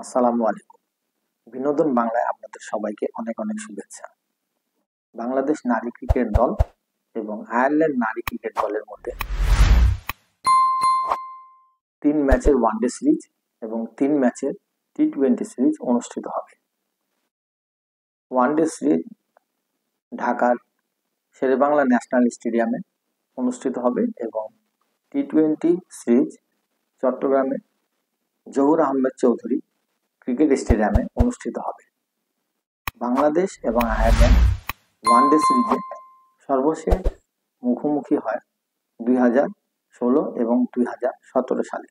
আসসালামু আলাইকুম। বিনোদন বাংলায় আপনাদের সবাইকে অনেক অনেক শুভেচ্ছা। বাংলাদেশ নারী ক্রিকেট দল এবং আয়ারল্যান্ড নারী ক্রিকেট দলের মধ্যে 3 ম্যাচের ওয়ানডে সিরিজ এবং 3 ম্যাচের টি-20 সিরিজ অনুষ্ঠিত হবে। ওয়ানডে সিরিজ ঢাকার শেরেবাংলা ন্যাশনাল স্টেডিয়ামে অনুষ্ঠিত হবে এবং টি-20 সিরিজ চট্টগ্রামে জহুর আহমেদ চৌধুরী ক্রিকেট স্টেডিয়ামে অনুষ্ঠিত হবে। বাংলাদেশ এবং আয়ারল্যান্ড ওয়ানডে সিরিজে সর্বশেষ মুখোমুখি হয় 2016 এবং 2017 সালে।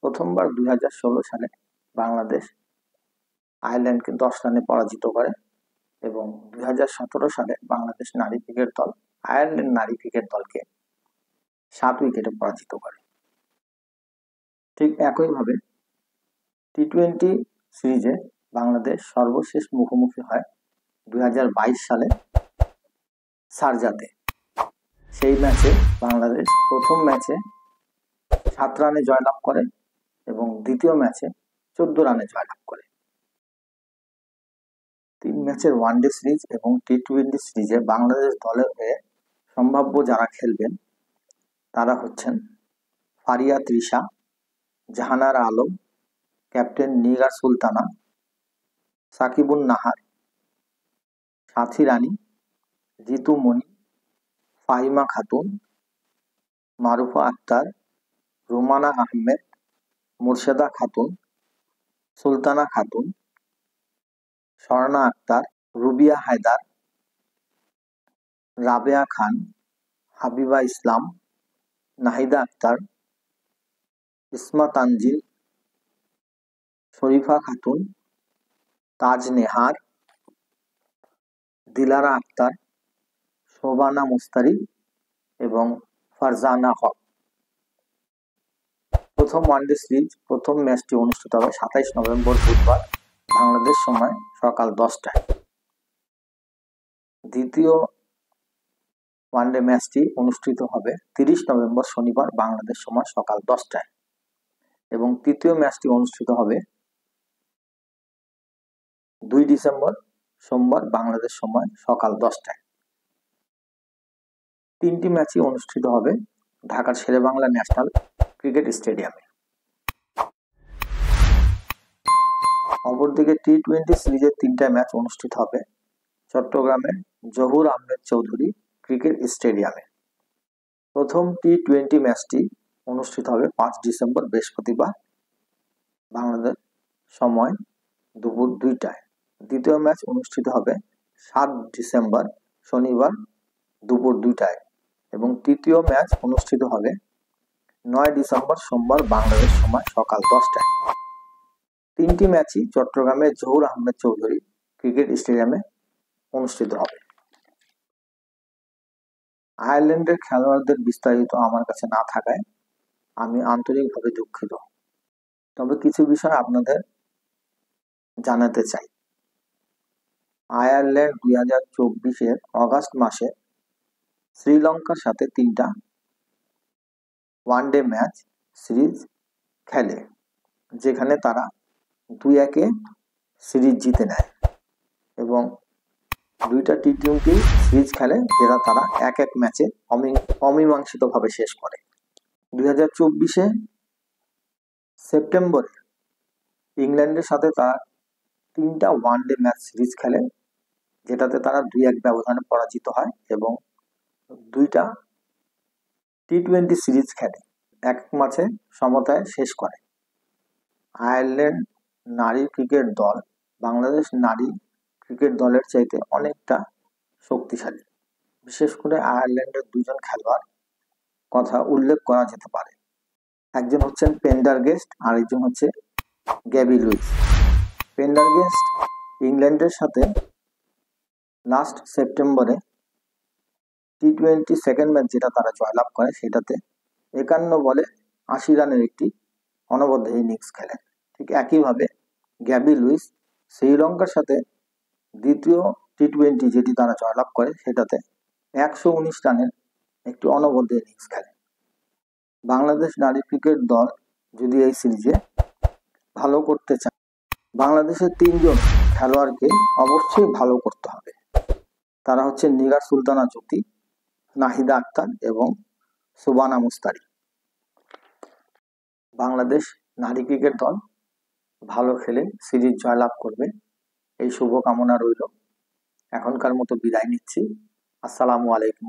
প্রথমবার 2016 সালে বাংলাদেশ আয়ারল্যান্ডকে 10 রানে পরাজিত করে এবং 2017 সালে বাংলাদেশ নারী ক্রিকেট দল আয়ারল্যান্ড নারী ক্রিকেট দলকে 7 উইকেটে পরাজিত করে। ঠিক একইভাবে টি-20 সিরিজে বাংলাদেশ সর্বশেষ মুখোমুখি হয় 2022 সালে শারজাতে। সেই ম্যাচে বাংলাদেশ প্রথম ম্যাচে 7 রানে জয়লাভ করে এবং দ্বিতীয় ম্যাচে 14 রানে জয়লাভ করে। 3 ম্যাচের ওয়ানডে সিরিজ এবং টি-20 সিরিজে বাংলাদেশ দলের হয়ে সম্ভাব্য যারা খেলবেন তারা হচ্ছেন ফারিয়া তৃষা, জাহানারা আলম, ক্যাপ্টেন নিগার সুলতানা, সাকিবুন নাহার, সাথী রানী, জিতু মনি, ফাহিমা খাতুন, মারুফা আক্তার, রুমানা আহমেদ, মুর্শেদা খাতুন, সুলতানা খাতুন, স্বর্ণা আক্তার, রুবিয়া হায়দার, রাবেয়া খান, হাবিবা ইসলাম, নাহিদা আক্তার, ইসমা তানজিল, শরীফা খাতুন, তাজ নেহার, দিলারা আক্তার, শোবানা মুস্তারি এবং ফারজানা হক। প্রথম ওয়ানডে সিরিজ প্রথম ম্যাচটি অনুষ্ঠিত হবে 27 নভেম্বর বুধবার বাংলাদেশ সময় সকাল 10টায়। দ্বিতীয় ওয়ানডে ম্যাচটি অনুষ্ঠিত হবে 30 নভেম্বর শনিবার বাংলাদেশ সময় সকাল 10টায় এবং তৃতীয় ম্যাচটি অনুষ্ঠিত হবে 2 ডিসেম্বর সোমবার বাংলাদেশ সময় সকাল 10টায়। 3টি ম্যাচই অনুষ্ঠিত হবে ঢাকার শেরেবাংলা ন্যাশনাল ক্রিকেট স্টেডিয়ামে। অপরদিকে টি-20 সিরিজের 3টা ম্যাচ অনুষ্ঠিত হবে চট্টগ্রামের জহুর আহমেদ চৌধুরী ক্রিকেট স্টেডিয়ামে। প্রথম টি-20 ম্যাচটি অনুষ্ঠিত হবে 5 ডিসেম্বর বৃহস্পতিবার বাংলাদেশ সময় দুপুর 2টায়। দ্বিতীয় ম্যাচ অনুষ্ঠিত হবে 7 ডিসেম্বর শনিবার দুপুর 2টায় এবং তৃতীয় ম্যাচ অনুষ্ঠিত হবে 9 ডিসেম্বর সোমবার বাংলাদেশ সময় সকাল 10টায়। 3টি ম্যাচই চট্টগ্রামের জহুর আহমেদ চৌধুরী ক্রিকেট স্টেডিয়ামে অনুষ্ঠিত হবে। আয়ারল্যান্ডের খেলোয়াড়দের বিস্তারিত আমার কাছে না থাকায় আমি আন্তরিকভাবে দুঃখিত, তবে কিছু বিষয় আপনাদের জানাতে চাই। আয়ারল্যান্ড 2024-এর অগাস্ট মাসে শ্রীলঙ্কার সাথে 3টা ওয়ানডে ম্যাচ সিরিজ খেলে, যেখানে তারা 2-1 সিরিজ জিতে নেয় এবং 2টা টি-20 সিরিজ খেলে যেটা তারা 1-1 ম্যাচে অমীমাংসিতভাবে শেষ করে। 2024-এ সেপ্টেম্বরে ইংল্যান্ডের সাথে তারা 3টা ওয়ানডে ম্যাচ সিরিজ খেলে, যেটাতে তারা 2-1 ব্যবধানে পরাজিত হয় এবং 2টা টি-20 সিরিজ খেলে 1 ম্যাচে সমতায় শেষ করে। আয়ারল্যান্ড নারী ক্রিকেট দল বাংলাদেশ নারী ক্রিকেট দলের চাইতে অনেকটা শক্তিশালী। বিশেষ করে আয়ারল্যান্ডের 2জন খেলোয়াড় কথা উল্লেখ করা যেতে পারে। একজন হচ্ছেন পেন্ডারগেস্ট আর একজন হচ্ছে গ্যাবি লুইস। পেন্ডারগেস্ট ইংল্যান্ডের সাথে লাস্ট সেপ্টেম্বরে টি-20 সেকেন্ড ম্যাচ যেটা তারা জয়লাভ করে সেটাতে 51 বলে 80 রানের একটি অনবদ্য ইনিংস খেলেন। ঠিক একইভাবে গ্যাবি লুইস শ্রীলঙ্কার সাথে দ্বিতীয় টি-20 যেটি তারা জয়লাভ করে সেটাতে 119 রানের একটি অনবদ্য ইনিংস খেলেন। বাংলাদেশ নারী ক্রিকেট দল যদি এই সিরিজে ভালো করতে চায় বাংলাদেশের 3জন খেলোয়াড়কে অবশ্যই ভালো করতে হবে। তারা হচ্ছে নিগার সুলতানা জ্যোতি, নাহিদা আক্তার এবং সুবানা মুস্তারি। বাংলাদেশ নারী ক্রিকেট দল ভালো খেলে সিরিজ জয়লাভ করবে, এই শুভকামনা রইল। এখনকার মতো বিদায় নিচ্ছি। আসসালামু আলাইকুম।